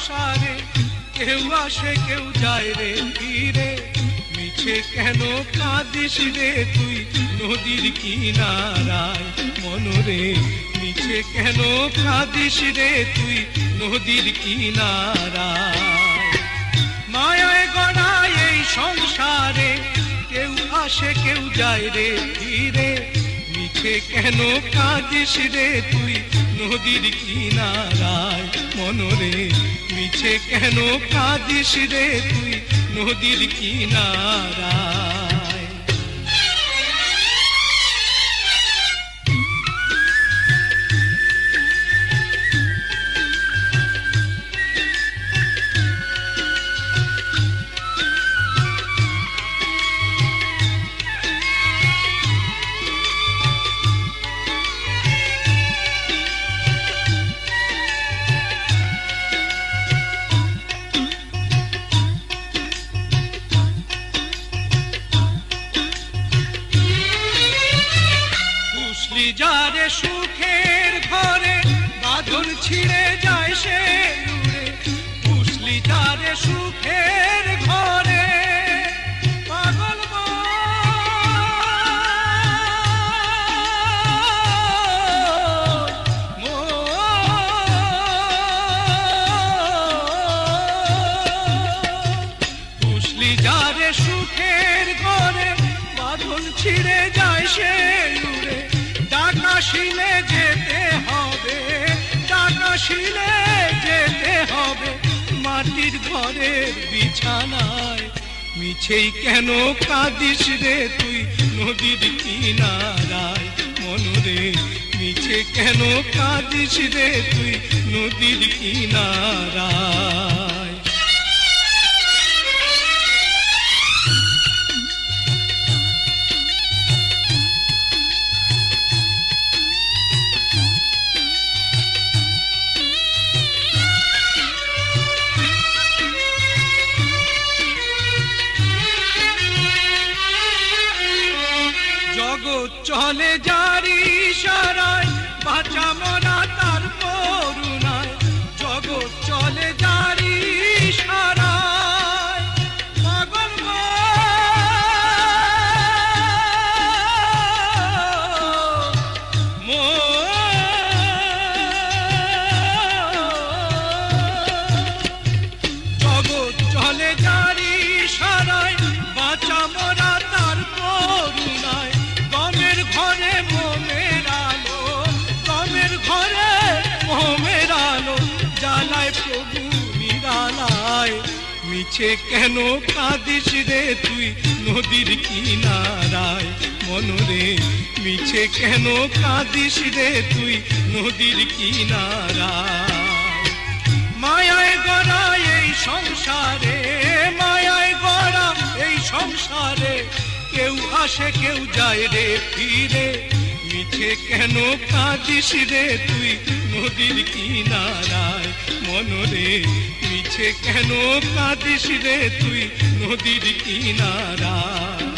সংসারে কেউ আসে কেউ যায় রে ফিরে, মিছে কেন কাঁদিস রে তুই নদীর কিনারায় মনরে, মিছে কেন কাঁদিস রে তুই নদীর কিনারায়। মায়ায় গড়া এই সংসারে কেউ আসে কেউ যায় রে ফিরে, মিছে কেন কাঁদিস রে তুই নদীর কিনারায় মনরে, মিছে কেন কাঁদিস রে তুই নদীর কিনারায়। যারে সুখের ঘরে বাঁধন ছিঁড়ে যায় সে উড়ে, বুঝলি যারে সুখের ঘরে পাগল বুঝলি যারে সুখের ঘরে বাঁধন ছিঁড়ে যায় সে উড়ে, ডাকাশিলে যেতে হবে, ডাকাশিলে যেতে হবে মাটির ঘরের বিছানায়, মিছেই কেন কাঁদিস রে তুই নদীর কিনারায় মনরে, মিছে কেন কাঁদিস রে তুই নদীর কিনারায়। জগৎ চলে জারি ইশারায়, বাঁচা মরা তার করুণায়, জগৎ চলে জারি ইশারায় পাগল জগৎ চলে জারি ইশারায়, বাঁচা মরা তার করুণায়, গমের ঘরে মোমের আলো, গমের ঘরে মোমের আলো জ্বালায় প্রভু নিরালায়, মিছে কেন কাঁদিস রে তুই নদীর কিনারায় মনরে, মিছে কেন কাঁদিস রে তুই নদীর কিনারায়। মায়ায় গড়া এই সংসারে, মায়ায় গড়া এই সংসারে কেউ আসে কেউ যায় রে ফিরে, মিছে কেন কাঁদিস রে তুই নদীর কিনারায় মনরে, মিছে কেন কাঁদিস রে তুই নদীর কিনারায়।